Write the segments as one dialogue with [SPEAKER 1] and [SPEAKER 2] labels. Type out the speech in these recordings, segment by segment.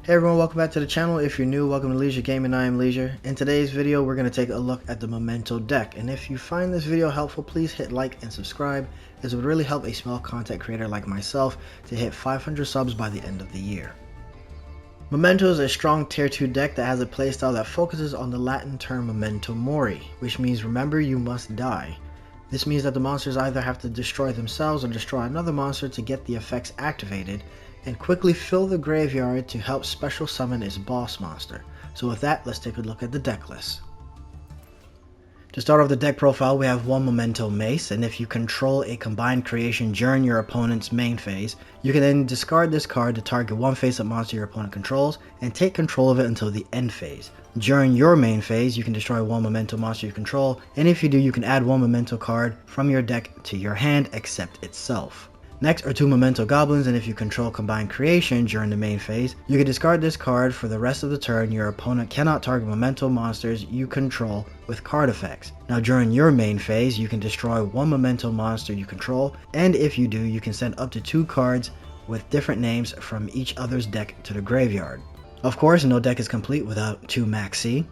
[SPEAKER 1] Hey everyone, welcome back to the channel. If you're new, welcome to Leisure Gaming. I am Leisure. In today's video, we're going to take a look at the Memento deck. And if you find this video helpful, please hit like and subscribe, as it would really help a small content creator like myself to hit 500 subs by the end of the year. Memento is a strong tier 2 deck that has a playstyle that focuses on the Latin term Memento Mori, which means remember you must die. This means that the monsters either have to destroy themselves or destroy another monster to get the effects activated, and quickly fill the graveyard to help special summon its boss monster. So with that, let's take a look at the deck list. To start off the deck profile, we have one Memento Mace, and if you control a combined creation during your opponent's main phase, you can then discard this card to target one face-up monster your opponent controls, and take control of it until the end phase. During your main phase, you can destroy one Memento monster you control, and if you do, you can add one Memento card from your deck to your hand except itself. Next are two Memento Goblins, and if you control Combined Creation during the main phase, you can discard this card for the rest of the turn. Your opponent cannot target Memento monsters you control with card effects. Now during your main phase, you can destroy one Memento monster you control, and if you do, you can send up to 2 cards with different names from each other's deck to the graveyard. Of course, no deck is complete without 2 Maxi.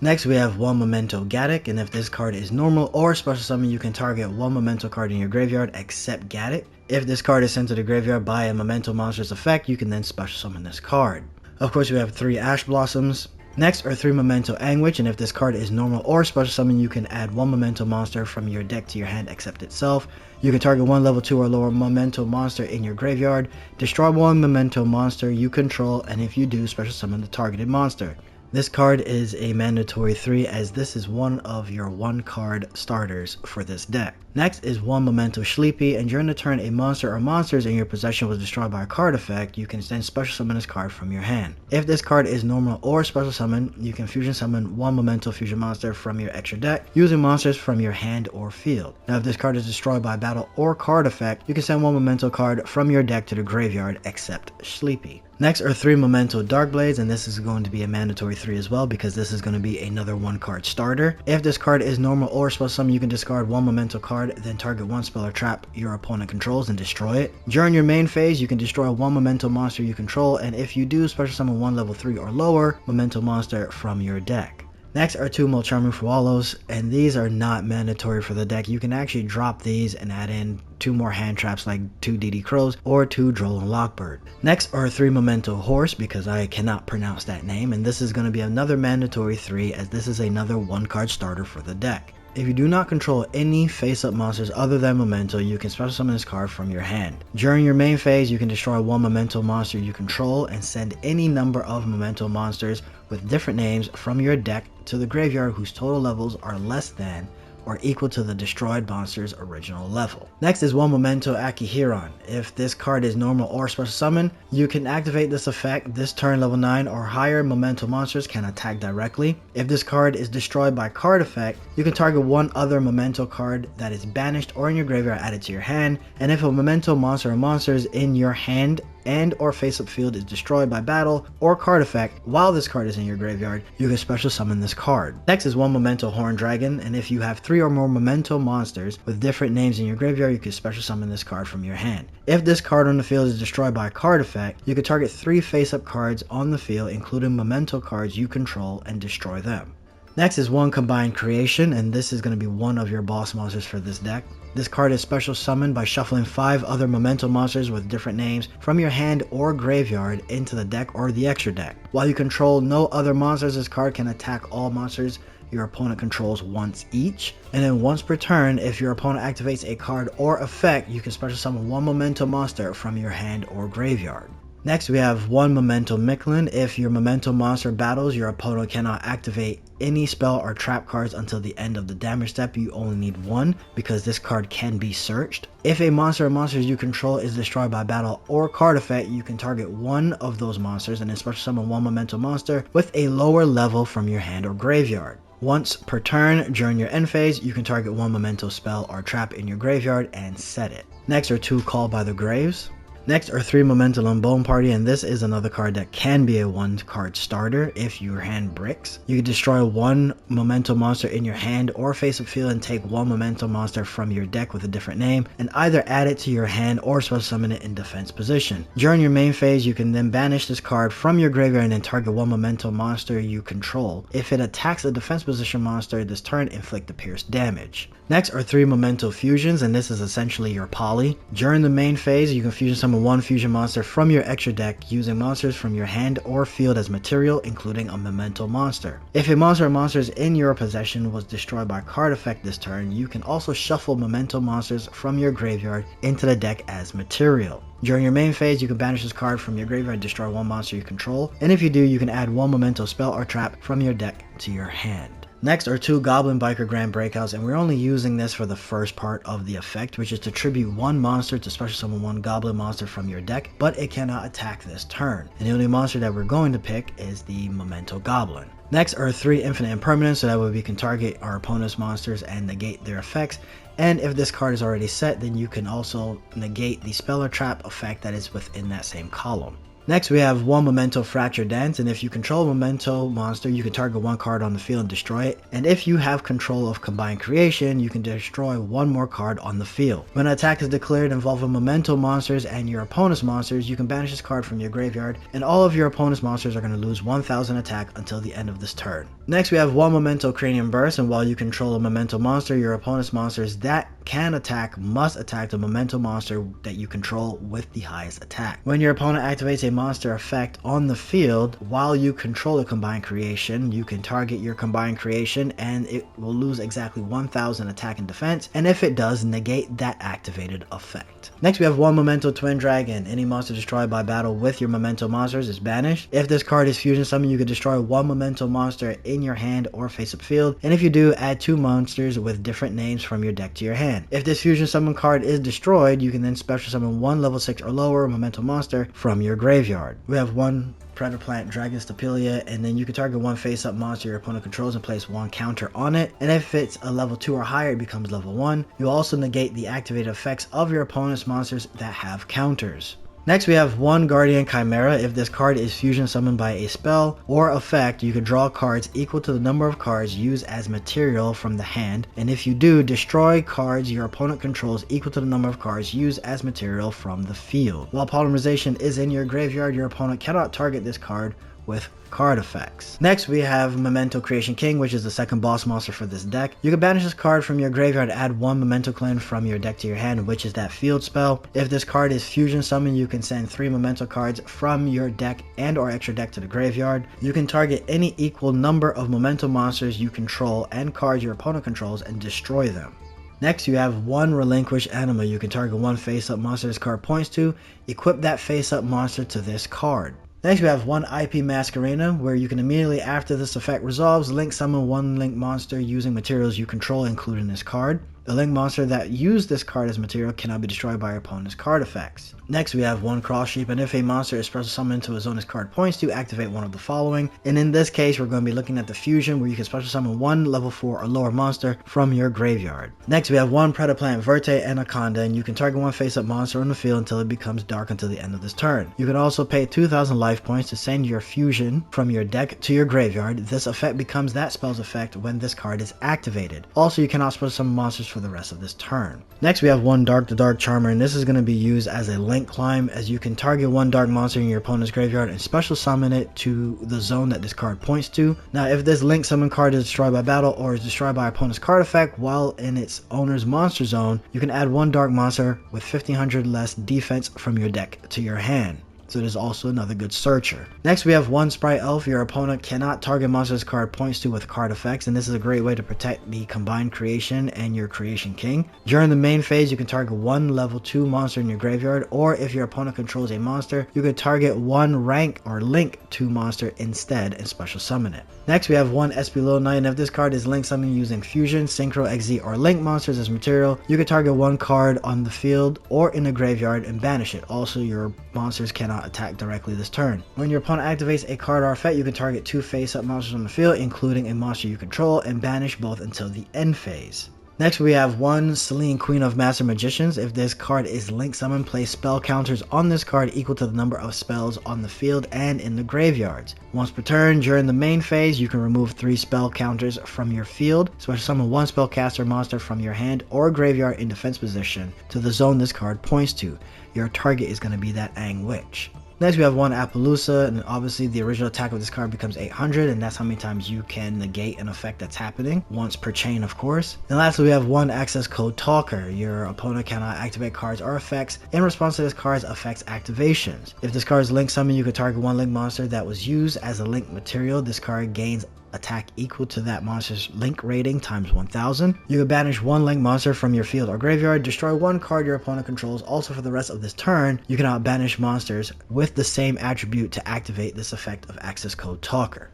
[SPEAKER 1] Next we have one Memento Gaddock, and if this card is normal or special summon, you can target one Memento card in your graveyard except Gaddock. If this card is sent to the graveyard by a Memento monster's effect, you can then special summon this card. Of course we have 3 Ash Blossoms. Next are 3 Memento Anguish, and if this card is normal or special summon, you can add one Memento monster from your deck to your hand except itself. You can target one level 2 or lower Memento monster in your graveyard, destroy one Memento monster you control, and if you do, special summon the targeted monster. This card is a mandatory 3, as this is one of your 1 card starters for this deck. Next is one Memento Sleepy, and during the turn a monster or monsters in your possession was destroyed by a card effect, you can then special summon this card from your hand. If this card is normal or special summon, you can fusion summon one Memento fusion monster from your extra deck using monsters from your hand or field. Now if this card is destroyed by battle or card effect, you can send one Memento card from your deck to the graveyard except Sleepy. Next are 3 Memento Darkblades, and this is going to be a mandatory 3 as well, because this is going to be another 1 card starter. If this card is normal or special summon, you can discard one Memento card, then target one spell or trap your opponent controls and destroy it. During your main phase, you can destroy one Memento monster you control, and if you do, special summon one level 3 or lower Memento monster from your deck. Next are 2 Mulcharmu Fualos, and these are not mandatory for the deck. You can actually drop these and add in 2 more hand traps like 2 DD Crows or 2 Droll and Lockbird. Next are 3 Memento Horse, because I cannot pronounce that name, and this is going to be another mandatory 3, as this is another 1 card starter for the deck. If you do not control any face-up monsters other than Memento, you can special summon this card from your hand. During your main phase, you can destroy one Memento monster you control and send any number of Memento monsters with different names from your deck to the graveyard whose total levels are less than or equal to the destroyed monster's original level. Next is one Memento Akihiron. If this card is normal or special summon, you can activate this effect. This turn level 9 or higher Memento monsters can attack directly. If this card is destroyed by card effect, you can target one other Memento card that is banished or in your graveyard added to your hand, and if a Memento monster or monsters in your hand and or face-up field is destroyed by battle or card effect while this card is in your graveyard, you can special summon this card. Next is one Memento Horned Dragon, and if you have 3 or more Memento monsters with different names in your graveyard, you can special summon this card from your hand. If this card on the field is destroyed by a card effect, you can target 3 face-up cards on the field, including Memento cards you control, and destroy them. Next is one Combined Creation, and this is going to be one of your boss monsters for this deck. This card is special summoned by shuffling 5 other Memento monsters with different names from your hand or graveyard into the deck or the extra deck. While you control no other monsters, this card can attack all monsters your opponent controls once each, and then once per turn, if your opponent activates a card or effect, you can special summon one Memento monster from your hand or graveyard. Next we have one Memento Mictlan. If your Memento monster battles, your opponent cannot activate any spell or trap cards until the end of the damage step. You only need 1, because this card can be searched. If a monster or monsters you control is destroyed by battle or card effect, you can target one of those monsters and then special summon one Memento monster with a lower level from your hand or graveyard. Once per turn during your end phase, you can target one Memento spell or trap in your graveyard and set it. Next are 2 Call by the Graves. Next are 3 Memento on Bone Party, and this is another card that can be a 1 card starter if your hand bricks. You can destroy 1 Memento monster in your hand or face up field and take 1 Memento monster from your deck with a different name and either add it to your hand or special summon it in defense position. During your main phase, you can then banish this card from your graveyard and then target 1 Memento monster you control. If it attacks a defense position monster this turn, inflict the pierce damage. Next are 3 Memento fusions, and this is essentially your poly. During the main phase, you can fusion summon 1 fusion monster from your extra deck using monsters from your hand or field as material, including a Memento monster. If a monster or monsters in your possession was destroyed by card effect this turn, you can also shuffle Memento monsters from your graveyard into the deck as material. During your main phase, you can banish this card from your graveyard and destroy 1 monster you control, and if you do, you can add 1 Memento spell or trap from your deck to your hand. Next are 2 Goblin Biker Grand Breakouts, and we're only using this for the first part of the effect, which is to tribute 1 monster to special summon 1 Goblin monster from your deck, but it cannot attack this turn. And the only monster that we're going to pick is the Memento Goblin. Next are 3 Infinite Impermanence, so that way we can target our opponent's monsters and negate their effects. And if this card is already set, then you can also negate the spell or trap effect that is within that same column. Next we have 1 Memento Fracture Dance, and if you control a Memento monster, you can target 1 card on the field and destroy it. And if you have control of Combined Creation, you can destroy 1 more card on the field. When an attack is declared involving Memento monsters and your opponent's monsters, you can banish this card from your graveyard, and all of your opponent's monsters are going to lose 1000 attack until the end of this turn. Next we have 1 Memento Cranium Burst, and while you control a Memento monster, your opponent's monsters that can attack must attack the Memento monster that you control with the highest attack. When your opponent activates a monster effect on the field while you control a Combined Creation, you can target your Combined Creation and it will lose exactly 1000 attack and defense, and if it does, negate that activated effect. Next we have 1 Memento Twin Dragon. Any monster destroyed by battle with your Memento monsters is banished. If this card is fusion summoned, you can destroy 1 Memento monster in your hand or face up field, and if you do, add 2 monsters with different names from your deck to your hand. If this fusion summon card is destroyed, you can then special summon 1 level 6 or lower Memento monster from your graveyard. We have 1 Predator Plant Dragon Stapelia, and then you can target 1 face-up monster your opponent controls and place 1 counter on it, and if it's a level 2 or higher, it becomes level 1. You'll also negate the activated effects of your opponent's monsters that have counters. Next we have 1 Guardian Chimera. If this card is fusion summoned by a spell or effect, you can draw cards equal to the number of cards used as material from the hand, and if you do, destroy cards your opponent controls equal to the number of cards used as material from the field. While polymerization is in your graveyard, your opponent cannot target this card with card effects. Next we have Memento Creation King, which is the second boss monster for this deck. You can banish this card from your graveyard and add 1 Memento Clan from your deck to your hand, which is that field spell. If this card is fusion summoned, you can send 3 Memento cards from your deck and or extra deck to the graveyard. You can target any equal number of Memento monsters you control and cards your opponent controls and destroy them. Next you have 1 Relinquish Animal. You can target 1 face-up monster this card points to, equip that face-up monster to this card. Next we have 1 IP Masquerena, where you can immediately after this effect resolves, link summon 1 link monster using materials you control, including this card. The link monster that used this card as material cannot be destroyed by your opponent's card effects. Next we have 1 Cross Sheep, and if a monster is special summoned to a zone this card points to, activate one of the following. And in this case we're going to be looking at the fusion, where you can special summon 1 level 4 or lower monster from your graveyard. Next we have 1 Predaplant Verte Anaconda, and you can target 1 face-up monster on the field until it becomes dark until the end of this turn. You can also pay 2000 life points to send your fusion from your deck to your graveyard. This effect becomes that spell's effect when this card is activated. Also, you cannot special summon monsters for the rest of this turn. Next we have 1 Dark to Dark Charmer, and this is going to be used as a link climb, as you can target 1 dark monster in your opponent's graveyard and special summon it to the zone that this card points to. Now if this link summon card is destroyed by battle or is destroyed by opponent's card effect while in its owner's monster zone, you can add 1 dark monster with 1500 less defense from your deck to your hand. So it is also another good searcher. Next we have 1 Sprite Elf. Your opponent cannot target monsters card points to with card effects, and this is a great way to protect the Combined Creation and your Creation King. During the main phase you can target 1 level 2 monster in your graveyard, or if your opponent controls a monster, you can target 1 rank or link 2 monster instead and special summon it. Next we have 1 SP Little Knight, and if this card is link summoned using Fusion, Synchro, XZ, or Link monsters as material, you can target 1 card on the field or in the graveyard and banish it. Also, your monsters cannot attack directly this turn. When your opponent activates a card or effect, you can target 2 face-up monsters on the field, including a monster you control, and banish both until the end phase. Next we have 1 Selene, Queen of Master Magicians. If this card is link summoned, place spell counters on this card equal to the number of spells on the field and in the graveyards. Once per turn, during the main phase, you can remove 3 spell counters from your field. Special summon 1 spellcaster monster from your hand or graveyard in defense position to the zone this card points to. Your target is going to be that Aang Witch. Next we have 1 Appaloosa, and obviously the original attack of this card becomes 800, and that's how many times you can negate an effect that's happening, once per chain of course. And lastly we have 1 Access Code Talker. Your opponent cannot activate cards or effects in response to this card's effects activations. If this card is link summoned, you can target 1 link monster that was used as a link material. This card gains attack equal to that monster's link rating times 1000. You can banish 1 link monster from your field or graveyard, destroy 1 card your opponent controls. Also for the rest of this turn, you cannot banish monsters with the same attribute to activate this effect of Access Code Talker.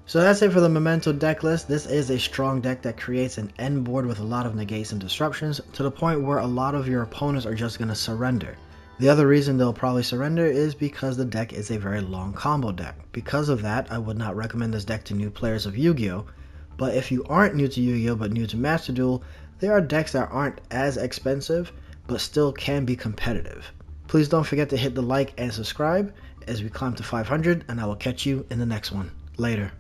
[SPEAKER 1] So that's it for the Memento deck list. This is a strong deck that creates an end board with a lot of negates and disruptions to the point where a lot of your opponents are just going to surrender. The other reason they'll probably surrender is because the deck is a very long combo deck. Because of that, I would not recommend this deck to new players of Yu-Gi-Oh! But if you aren't new to Yu-Gi-Oh! But new to MasterDuel, there are decks that aren't as expensive but still can be competitive. Please don't forget to hit the like and subscribe as we climb to 500, and I will catch you in the next one. Later.